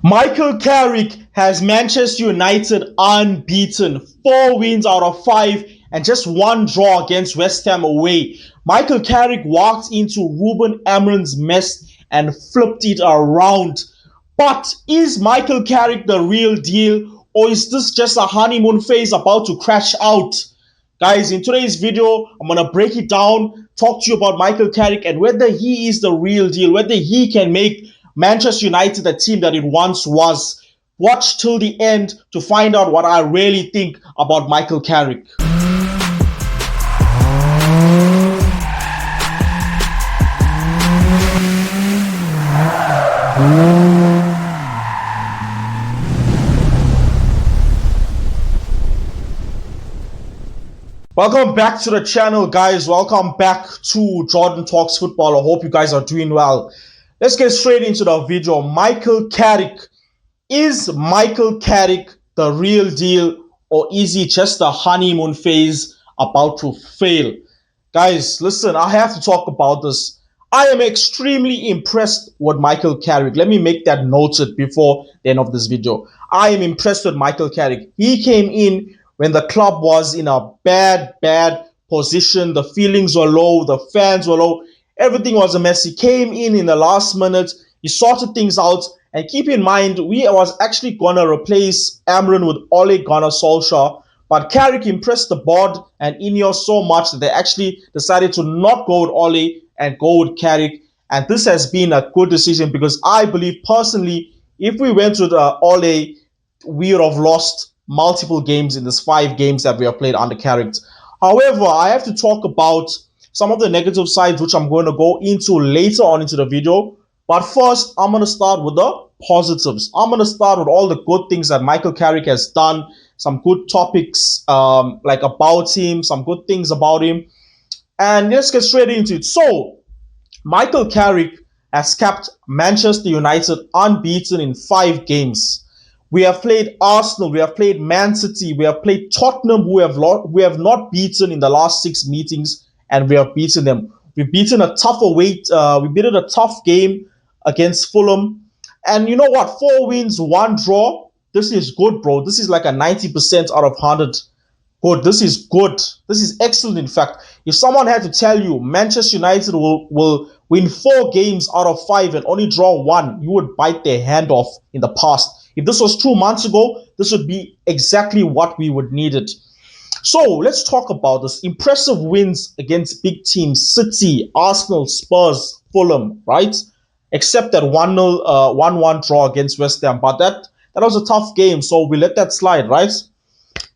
Michael Carrick has Manchester United unbeaten, 4 wins out of 5, and just one draw against West Ham away. Michael Carrick walked into Ruben Amorim's mess and flipped it around. But is Michael Carrick the real deal, or is this just a honeymoon phase about to crash out? Guys, in today's video, I'm going to break it down, talk to you about Michael Carrick and whether he is the real deal, whether he can make Manchester United the team that it once was. Watch till the end to find out what I really think about Michael Carrick. Welcome back to the channel, guys. Welcome back to Jordan Talks Football. I hope you guys are doing well. Let's get straight into the video. Michael Carrick. Is Michael Carrick the real deal, or is he just a honeymoon phase about to fail? Guys, listen, I have to talk about this. I am extremely impressed with Michael Carrick. Let me make that noted before the end of this video. I am impressed with Michael Carrick. He came in when the club was in a bad position. The feelings were low, the fans were low, everything was a mess. He came in the last minute, he sorted things out, and keep in mind, we was actually going to replace Amorim with Ole Gunnar Solskjaer, but Carrick impressed the board and Ineos so much that they actually decided to not go with Ole and go with Carrick, and this has been a good decision because I believe personally, if we went with Ole, we would have lost multiple games in these 5 games that we have played under Carrick. However, I have to talk about some of the negative sides, which I'm going to go into later on into the video. But first, I'm going to start with the positives. I'm going to start with all the good things that Michael Carrick has done, some good topics like about him, some good things about him. And let's get straight into it. So, Michael Carrick has kept Manchester United unbeaten in 5 games. We have played Arsenal, we have played Man City, we have played Tottenham, who we have not beaten in the last 6 meetings, and we have beaten them. We've beaten a tough away, we beat a tough game against Fulham. And you know what? 4 wins, 1 draw. This is good, bro. This is like a 90% out of 100. Good. This is good. This is excellent, in fact. If someone had to tell you Manchester United will win 4 games out of 5 and only draw 1, you would bite their hand off in the past. If this was 2 months ago, this would be exactly what we would need it. So let's talk about this. Impressive wins against big teams: City, Arsenal, Spurs, Fulham, right? Except that 1-0, 1-1 draw against West Ham. But that was a tough game, so we let that slide, right?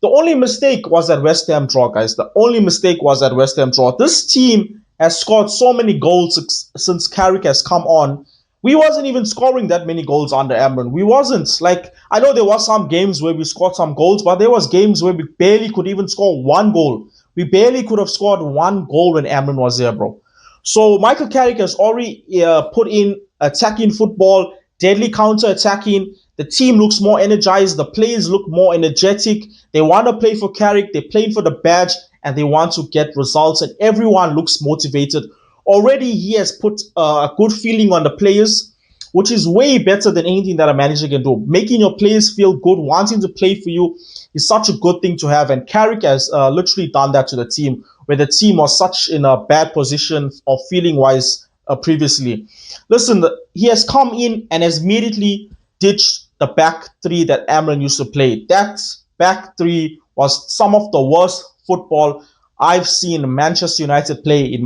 The only mistake was that West Ham draw, guys. The only mistake was that West Ham draw. This team has scored so many goals since Carrick has come on. We wasn't even scoring that many goals under Amorim. We wasn't. Like, I know there was some games where we scored some goals, but there was games where we barely could even score 1 goal. We barely could have scored 1 goal when Amorim was there, bro. So Michael Carrick has already put in attacking football, deadly counter-attacking. The team looks more energized. The players look more energetic. They want to play for Carrick. They're playing for the badge, and they want to get results, and everyone looks motivated. Already, he has put a good feeling on the players, which is way better than anything that a manager can do. Making your players feel good, wanting to play for you is such a good thing to have. And Carrick has literally done that to the team, where the team was such in a bad position of feeling-wise previously. Listen, he has come in and has immediately ditched the back 3 that Amorim used to play. That back 3 was some of the worst football I've seen Manchester United play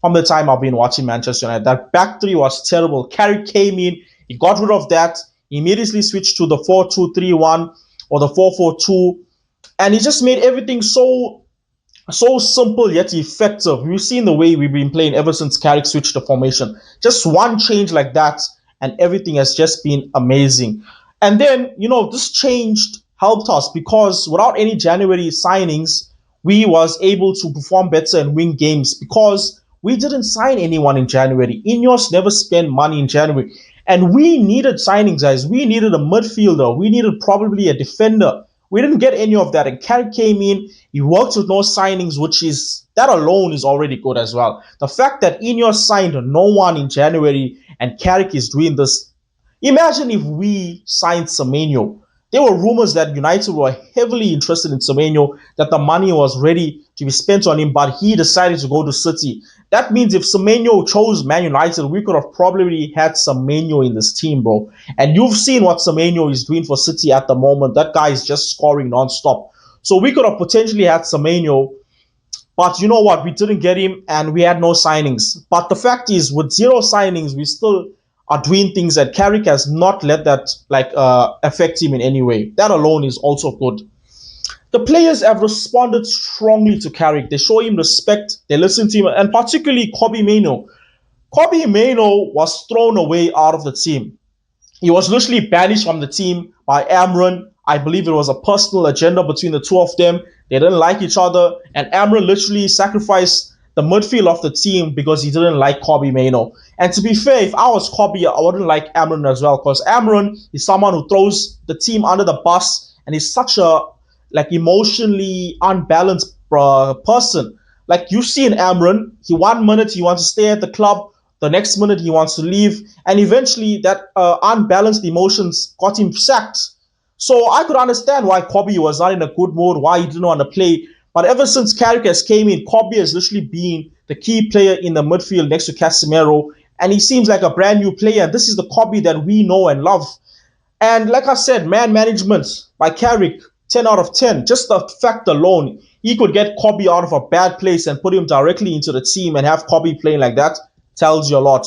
from the time I've been watching Manchester United. That back 3 was terrible. Carrick came in, he got rid of that, he immediately switched to the 4-2-3-1 or the 4-4-2, and he just made everything so simple yet effective. We've seen the way we've been playing ever since Carrick switched the formation. Just one change like that, and everything has just been amazing. And then, this change helped us because without any January signings, we was able to perform better and win games because we didn't sign anyone in January. Ineos never spent money in January. And we needed signings, guys. We needed a midfielder. We needed probably a defender. We didn't get any of that. And Carrick came in. He worked with no signings, that alone is already good as well. The fact that Ineos signed no one in January and Carrick is doing this, Imagine if we signed Semenyo. There were rumors that United were heavily interested in Semenyo, that the money was ready to be spent on him, but he decided to go to City. That means if Semenyo chose Man United, we could have probably had Semenyo in this team, bro. And you've seen what Semenyo is doing for City at the moment. That guy is just scoring non-stop. So we could have potentially had Semenyo, but you know what? We didn't get him and we had no signings. But the fact is, with zero signings, we still are doing things that Carrick has not let that affect him in any way. That alone is also good. The players have responded strongly to Carrick. They show him respect. They listen to him, and particularly Kobbie Mainoo. Kobbie Mainoo was thrown away out of the team. He was literally banished from the team by Amron. I believe it was a personal agenda between the two of them. They didn't like each other, and Amron literally sacrificed the midfield of the team because he didn't like Kobbie Mainoo. And to be fair, if I was Kobbie, I wouldn't like Amron as well, because Amron is someone who throws the team under the bus, and he's such a emotionally unbalanced person. Like you see in Amron, he 1 minute he wants to stay at the club, the next minute he wants to leave, and eventually that unbalanced emotions got him sacked. So I could understand why Kobbie was not in a good mood, why he didn't want to play. But ever since Carrick has came in, Kobbie has literally been the key player in the midfield next to Casemiro, and he seems like a brand new player. And this is the Kobbie that we know and love. And like I said, man management by Carrick, 10 out of 10. Just the fact alone, he could get Kobbie out of a bad place and put him directly into the team and have Kobbie playing like that tells you a lot.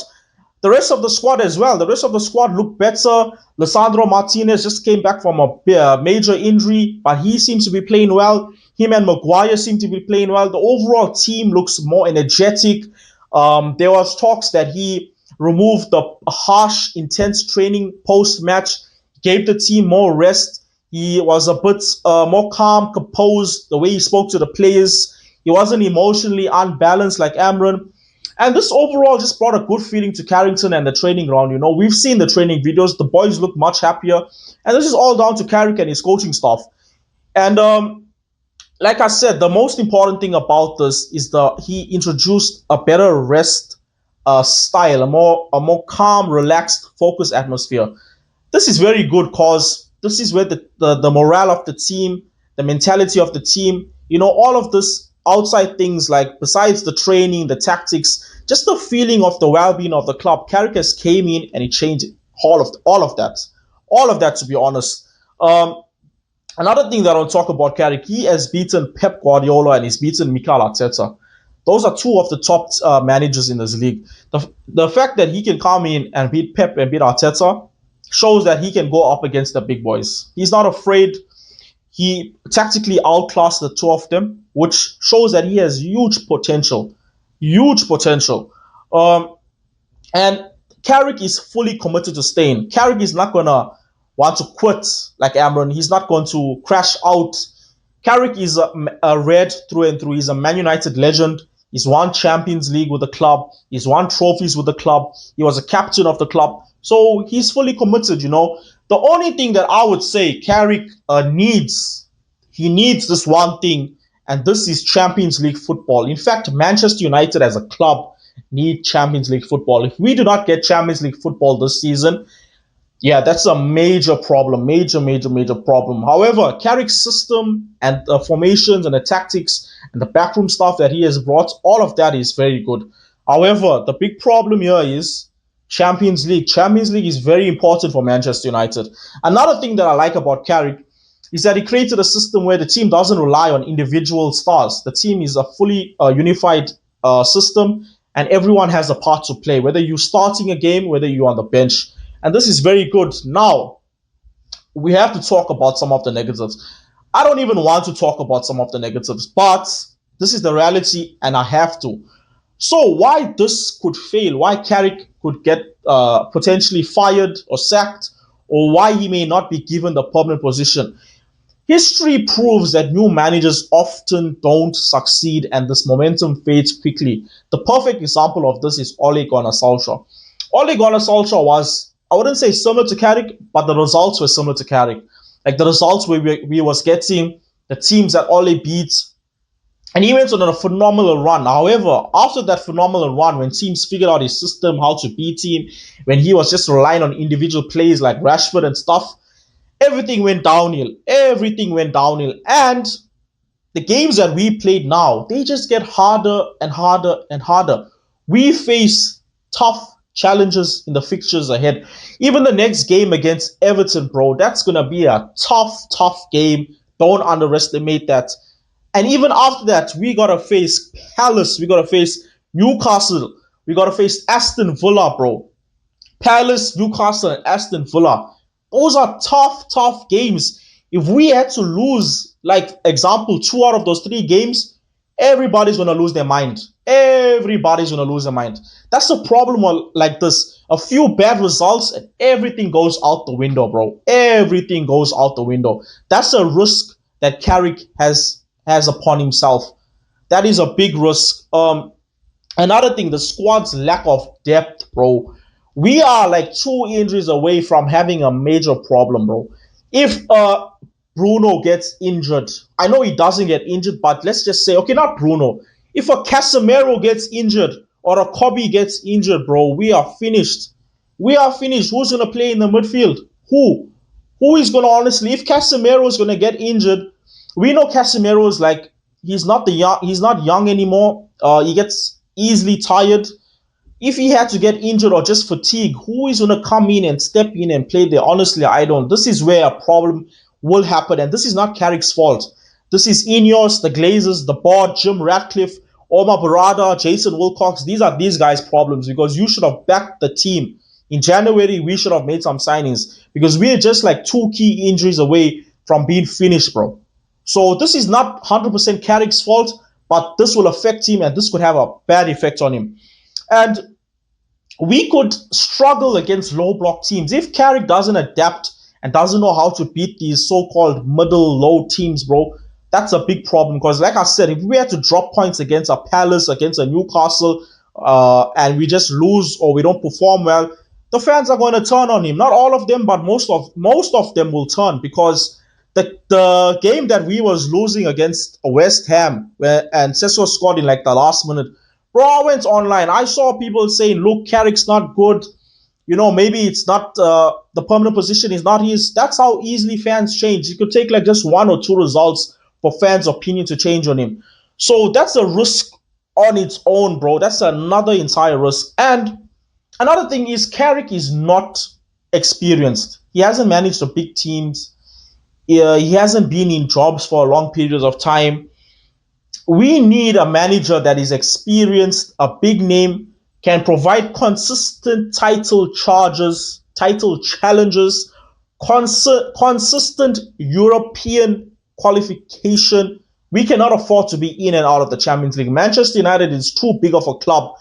The rest of the squad as well. The rest of the squad looked better. Lisandro Martinez just came back from a major injury, but he seems to be playing well. Him and Maguire seem to be playing well. The overall team looks more energetic. There was talks that he removed the harsh, intense training post-match, gave the team more rest. He was a bit more calm, composed, the way he spoke to the players. He wasn't emotionally unbalanced like Amron. And this overall just brought a good feeling to Carrington and the training ground. You know, we've seen the training videos. The boys look much happier. And this is all down to Carrick and his coaching staff. And like I said, the most important thing about this is he introduced a better rest style, a more calm, relaxed, focused atmosphere. This is very good because this is where the morale of the team, the mentality of the team, you know, all of this outside things, like besides the training, the tactics, just the feeling of the well-being of the club. Carrick has came in and he changed all of that, to be honest. Another thing that I'll talk about Carrick, he has beaten Pep Guardiola and he's beaten Mikel Arteta. Those are two of the top managers in this league. The fact that he can come in and beat Pep and beat Arteta shows that he can go up against the big boys. He's not afraid. He tactically outclassed the two of them, which shows that he has huge potential. Huge potential. And Carrick is fully committed to staying. Carrick is not going to want to quit like Amron. He's not going to crash out. Carrick is a red through and through. He's a Man United legend. He's won Champions League with the club. He's won trophies with the club. He was a captain of the club. So he's fully committed, you know. The only thing that I would say Carrick needs this one thing, and this is Champions League football. In fact, Manchester United as a club need Champions League football. If we do not get Champions League football this season, yeah, that's a major problem. Major problem. However, Carrick's system and the formations and the tactics and the backroom stuff that he has brought, all of that is very good. However, the big problem here is Champions League. Champions League is very important for Manchester United. Another thing that I like about Carrick is that he created a system where the team doesn't rely on individual stars. The team is a fully unified system, and everyone has a part to play, whether you're starting a game, whether you're on the bench. And this is very good. Now, we have to talk about some of the negatives. I don't even want to talk about some of the negatives, but this is the reality, and I have to. So why this could fail, why Carrick could get potentially fired or sacked, or why he may not be given the permanent position. History proves that new managers often don't succeed and this momentum fades quickly. The perfect example of this is Ole Gunnar Solskjaer. Ole Gunnar Solskjaer was, I wouldn't say similar to Carrick, but the results were similar to Carrick. Like the results we was getting, the teams that Ole beat, and he went on a phenomenal run. However, after that phenomenal run, when teams figured out his system, how to beat him, when he was just relying on individual plays like Rashford and stuff, everything went downhill. Everything went downhill. And the games that we played now, they just get harder and harder and harder. We face tough challenges in the fixtures ahead. Even the next game against Everton, bro, that's going to be a tough game. Don't underestimate that. And even after that, we got to face Palace. We got to face Newcastle. We got to face Aston Villa, bro. Palace, Newcastle, and Aston Villa. Those are tough games. If we had to lose, like, example, 2 out of those 3 games, everybody's going to lose their mind. Everybody's going to lose their mind. That's the problem like this. A few bad results and everything goes out the window, bro. Everything goes out the window. That's a risk that Carrick has upon himself. That is a big risk. Another thing, the squad's lack of depth, bro. We are like 2 injuries away from having a major problem, bro. If Bruno gets injured, I know he doesn't get injured, but let's just say, okay, not Bruno. If a Casemiro gets injured or a Kobe gets injured, bro, we are finished. We are finished. Who's going to play in the midfield? Who? Who is going to, honestly, if Casemiro is going to get injured, we know Casemiro is like, he's not young anymore. He gets easily tired. If he had to get injured or just fatigue, who is going to come in and step in and play there? Honestly, I don't. This is where a problem will happen, and this is not Carrick's fault. This is Ineos, the Glazers, the board, Jim Ratcliffe, Omar Barada, Jason Wilcox. These are these guys' problems, because you should have backed the team. In January, we should have made some signings, because we're just like 2 key injuries away from being finished, bro. So this is not 100% Carrick's fault, but this will affect him, and this could have a bad effect on him. And we could struggle against low block teams. If Carrick doesn't adapt and doesn't know how to beat these so-called middle-low teams, bro, that's a big problem. Because like I said, if we had to drop points against a Palace, against a Newcastle, and we just lose or we don't perform well, the fans are going to turn on him. Not all of them, but most of them will turn, because the game that we was losing against West Ham, and Cesco scored in like the last minute, bro, I went online. I saw people saying, look, Carrick's not good. You know, maybe it's not, the permanent position is not his. That's how easily fans change. It could take like just 1 or 2 results for fans' opinion to change on him. So that's a risk on its own, bro. That's another entire risk. And another thing is, Carrick is not experienced. He hasn't managed the big teams. He hasn't been in jobs for long periods of time. We need a manager that is experienced, a big name, can provide consistent title challenges, consistent European qualification. We cannot afford to be in and out of the Champions League. Manchester United is too big of a club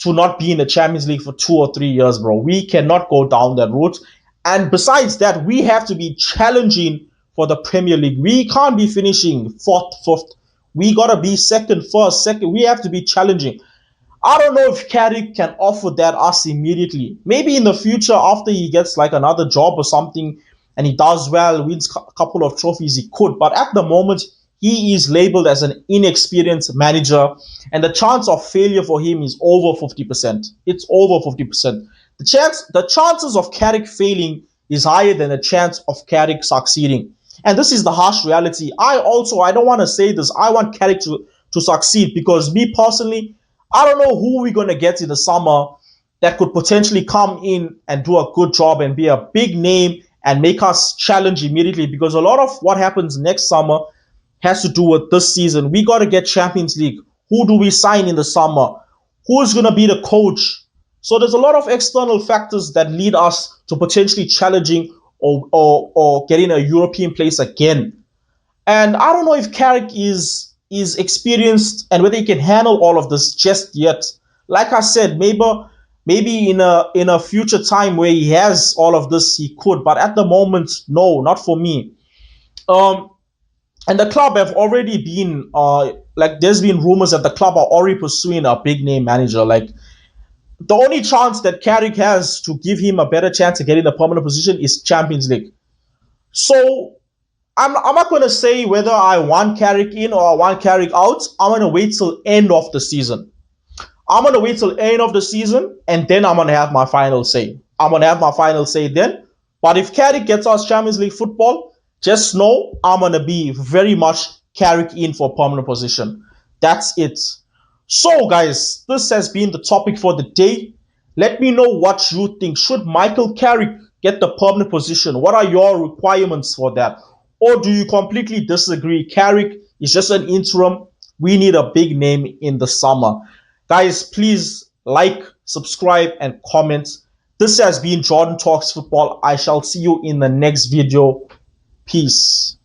to not be in the Champions League for 2 or 3 years, bro. We cannot go down that route. And besides that, we have to be challenging for the Premier League. We can't be finishing 4th, 5th. We got to be second, first, second. We have to be challenging. I don't know if Carrick can offer that us immediately. Maybe in the future, after he gets like another job or something and he does well, wins a couple of trophies, he could. But at the moment, he is labeled as an inexperienced manager, and the chance of failure for him is over 50%. It's over 50%. The chances of Carrick failing is higher than the chance of Carrick succeeding. And this is the harsh reality. I don't want to say this. I want Carrick to succeed, because me personally, I don't know who we're going to get in the summer that could potentially come in and do a good job and be a big name and make us challenge immediately, because a lot of what happens next summer has to do with this season. We got to get Champions League. Who do we sign in the summer? Who's going to be the coach? So there's a lot of external factors that lead us to potentially challenging or getting a European place again. And I don't know if Carrick is experienced and whether he can handle all of this just yet. Like I said, maybe in a future time where he has all of this, he could. But at the moment, no, not for me. And the club have already been there's been rumors that the club are already pursuing a big name manager. Like, the only chance that Carrick has to give him a better chance of getting the permanent position is Champions League. So I'm not going to say whether I want Carrick in or I want Carrick out. I'm going to wait till end of the season. I'm going to wait till end of the season and then I'm going to have my final say. I'm going to have my final say then. But if Carrick gets us Champions League football, just know I'm going to be very much Carrick in for permanent position. That's it. So, guys, this has been the topic for the day. Let me know what you think. Should Michael Carrick get the permanent position? What are your requirements for that? Or do you completely disagree? Carrick is just an interim. We need a big name in the summer. Guys, please like, subscribe, and comment. This has been Jordan Talks Football. I shall see you in the next video. Peace.